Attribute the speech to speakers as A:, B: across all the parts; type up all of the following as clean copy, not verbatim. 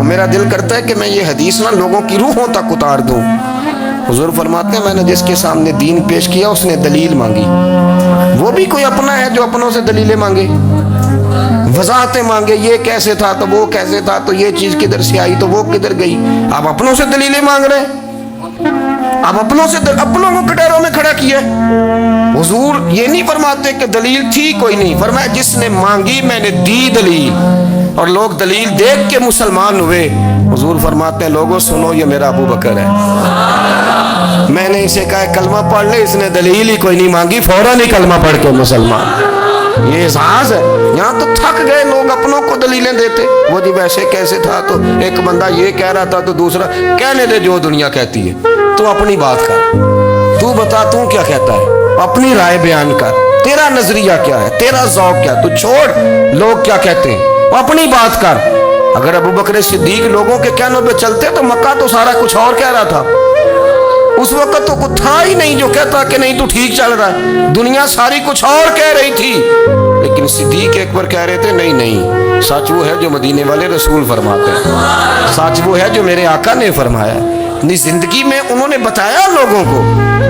A: میرا دل کرتا ہے کہ میں یہ حدیث نہ لوگوں کی روحوں تک اتار دوں۔ حضور فرماتے ہیں میں نے جس کے سامنے دین پیش کیا اس نے دلیل مانگی، وہ بھی کوئی اپنا ہے جو اپنوں سے دلیلیں مانگے، وضاحتیں مانگے، یہ کیسے تھا تو وہ کیسے تھا تو یہ چیز کدھر سے آئی تو وہ کدھر گئی۔ آپ اپنوں سے دلیلیں مانگ رہے ہیں، آپ اپنوں کو کٹہروں میں کھڑا کیا۔ حضور یہ نہیں فرماتے کہ دلیل تھی کوئی نہیں، فرمایا جس نے مانگی میں نے دی دلیل، اور لوگ دلیل دیکھ کے مسلمان ہوئے۔ حضور فرماتے ہیں لوگوں سنو یہ میرا ابو بکر ہے، میں نے اسے کہا کلمہ پڑھ لے، اس نے دلیل ہی کوئی نہیں مانگی، فوراً ہی کلمہ پڑھ کے مسلمان۔ یہ احساس ہے، یہاں تو تھک گئے لوگ اپنوں کو دلیلیں دیتے، وہ جی ویسے کیسے تھا تو ایک بندہ یہ کہہ رہا تھا تو دوسرا کہنے دے جو دنیا کہتی ہے، تو اپنی بات کر، تو بتا تو کیا کہتا ہے، اپنی رائے بیان کر، تیرا نظریہ کیا ہے، تیرا ذوق کیا، تو چھوڑ لوگ کیا کہتے ہیں، اپنی بات کر۔ اگر ابو بکر صدیق لوگوں کے کہنوں پہ چلتے تو مکہ تو سارا کچھ اور کہہ رہا تھا، اس وقت تو کچھ تھا ہی نہیں جو کہتا کہ نہیں تو ٹھیک چل رہا ہے، دنیا ساری کچھ اور کہہ رہی تھی، لیکن صدیق اکبر کہہ رہے تھے نہیں نہیں، سچ وہ ہے جو مدینے والے رسول فرماتے ہیں، سچ وہ ہے جو میرے آقا نے فرمایا۔ اپنی زندگی میں انہوں نے بتایا لوگوں کو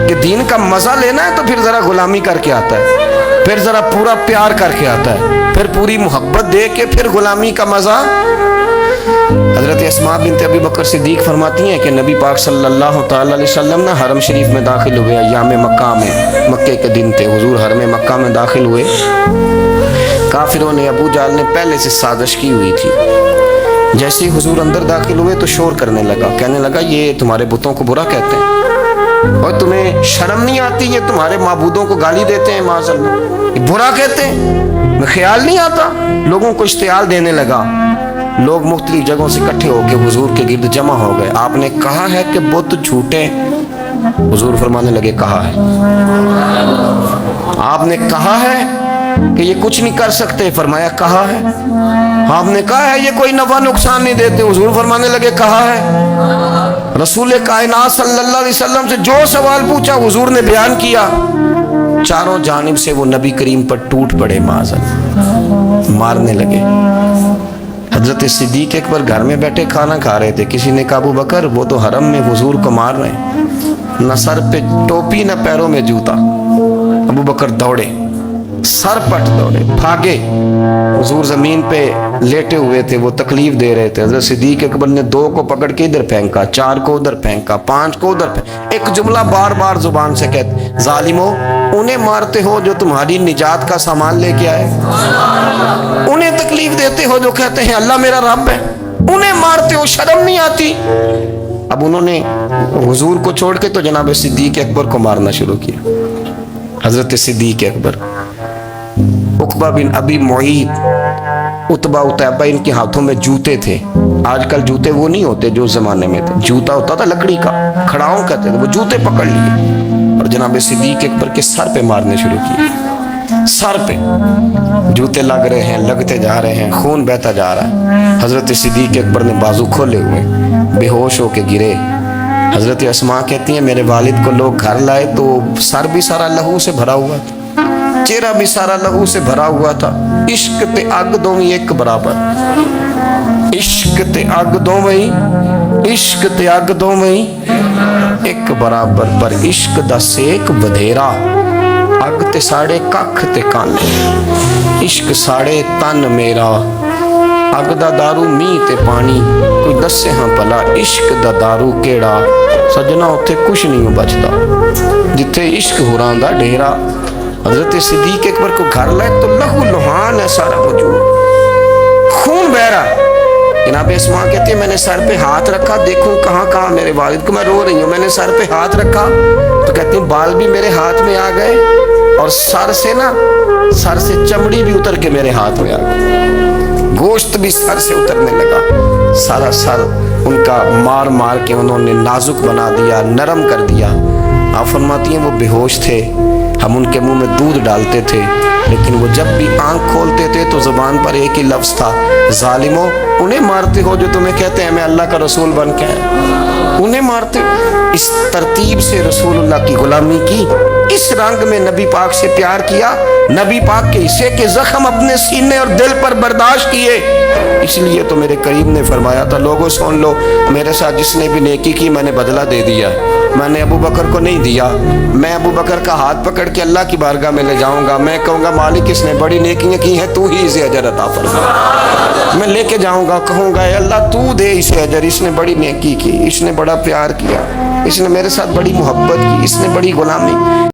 A: کہ دین کا مزہ لینا ہے تو پھر ذرا غلامی کر کے آتا ہے، پھر ذرا پورا پیار کر کے آتا ہے، پھر پوری محبت دے کے پھر غلامی کا مزہ۔ حضرت اسماء بنت ابی بکر صدیق فرماتی ہیں کہ نبی پاک صلی اللہ تعالی علیہ وسلم نا حرم شریف میں داخل ہوئے، ایام مکہ میں، مکے کے دن تھے، حضور حرم مکہ میں داخل ہوئے، کافروں نے ابو جہل نے پہلے سے سازش کی ہوئی تھی۔ جیسے ہی حضور اندر داخل ہوئے تو شور کرنے لگا، کہنے لگا یہ تمہارے بتوں کو برا کہتے ہیں اور تمہیں شرم نہیں آتی، یہ تمہارے معبودوں کو گالی دیتے ہیں، معاذ اللہ یہ برا کہتے ہیں، میں خیال نہیں آتا۔ لوگوں کو اشتعال دینے لگا، لوگ مختلف جگہوں سے اکٹھے ہو کے حضور کے گرد جمع ہو گئے۔ آپ نے کہا ہے کہ بت جھوٹے، حضور فرمانے لگے کہا ہے۔ آپ نے کہا ہے کہ یہ کچھ نہیں کر سکتے، فرمایا کہا ہے۔ آپ نے کہا ہے یہ کوئی نفع نقصان نہیں دیتے، حضور فرمانے لگے کہا ہے۔ رسول کائنات صلی اللہ علیہ وسلم سے جو سوال پوچھا حضور نے بیان کیا، چاروں جانب سے وہ نبی کریم پر ٹوٹ پڑے، معاذ اللہ مارنے لگے۔ حضرت صدیق اکبر گھر میں بیٹھے کھانا کھا رہے تھے، کسی نے کہا ابو بکر وہ تو حرم میں حضور کو مار رہے ہیں، نہ سر پہ ٹوپی نہ پیروں میں جوتا۔ ابو بکر دوڑے، سر پٹ دوڑے، بھاگے، حضور زمین پہ لیٹے ہوئے تھے، وہ تکلیف دے رہے تھے۔ حضرت صدیق اکبر نے 2 کو پکڑ کے ادھر پھینکا، 4 کو ادھر پھینکا، 5 کو ادھر پھینکا، ایک جملہ بار بار زبان سے کہتے ظالمو انہیں مارتے ہو جو تمہاری نجات کا سامان لے کے آئے، انہیں تکلیف دیتے ہو جو کہتے ہیں اللہ میرا رب ہے، انہیں مارتے ہو، شرم نہیں آتی۔ اب انہوں نے حضور کو چھوڑ کے تو جناب صدیق اکبر کو مارنا شروع کیا۔ حضرت صدیق اکبر، عقبہ بن ابی معیط، عتبہ عتیبہ ان کے ہاتھوں میں جوتے تھے۔ آج کل جوتے وہ نہیں ہوتے جو زمانے میں تھے، جوتا ہوتا تھا لکڑی کا، کھڑاؤں کہتے تھے، وہ جوتے پکڑ لیے اور جناب صدیق اکبر کے سر پہ مارنے شروع کیے۔ سر پہ جوتے لگ رہے ہیں، لگتے جا رہے ہیں، خون بہتا جا رہا ہے۔ حضرت صدیق اکبر نے بازو کھولے ہوئے بے ہوش ہو کے گرے۔ حضرت اسماء کہتی ہیں میرے والد کو لوگ گھر لائے تو سر بھی سارا لہو سے بھرا ہوا تھا، چہرہ بھی سارا لہو سے بھرا ہوا تھا۔ عشق تے اگ دوویں ایک برابر، عشق تے اگ دوویں، عشق تے اگ دوویں ایک برابر، پر عشق دا سیک بدھیرا، اگ تے ساڑے ککھ تے کانے، عشق ساڑے تن میرا، اگ دا دارو می تے پانی، کوئی دسے ہاں پلا عشق دا دارو کیڑا، سجنا اتھے کچھ نہیں بچتا جتھے عشق ہوراں دا ڈیرا۔ حضرت صدیق اکبر کو گھر لائے تو لہو لہان ہے سارا وجود، خون بہ رہا۔ جناب اسماء کہتی ہے میں نے سر پہ ہاتھ رکھا، دیکھوں کہاں کہاں میرے والد کو، میں رو رہی ہوں، میں نے سر پہ ہاتھ رکھا تو کہتی ہیں بال بھی میرے ہاتھ میں آ گئے اور سر سے چمڑی بھی اتر کے میرے ہاتھ میں آ گئی، گوشت بھی سر سے اترنے لگا، سارا سر ان کا مار مار کے انہوں نے نازک بنا دیا، نرم کر دیا۔ آپ فرماتی ہیں وہ بے ہوش تھے، ہم ان کے منہ میں دودھ ڈالتے تھے، لیکن وہ جب بھی آنکھ کھولتے تھے تو زبان پر ایک ہی لفظ تھا، ظالمو انہیں مارتے ہو جو تمہیں کہتے ہیں میں اللہ کا رسول بن کے آیا، انہیں مارتے ہو۔ اس ترتیب سے رسول اللہ کی غلامی کی اس رنگ میں نبی پاک سے پیار کیا، نبی پاک کے حصے کے زخم اپنے سینے اور دل پر برداشت کیے۔ اس لیے تو میرے کریم نے فرمایا تھا، لوگوں سن لو، میرے ساتھ جس نے بھی نیکی کی میں نے بدلہ دے دیا۔ میں نے ابو بکر کو نہیں دیا، میں ابو بکر کا ہاتھ پکڑ کے اللہ کی بارگاہ میں لے جاؤں گا، میں کہوں گا مالک اس نے بڑی نیکیاں کی ہیں، تو ہی اسے اجر عطا فرما۔ میں لے کے جاؤں گا، کہوں گا اے اللہ تو دے اسے اجر، اس نے بڑی نیکی کی، اس نے بڑا پیار کیا، اس نے میرے ساتھ بڑی محبت کی، اس نے بڑی غلامی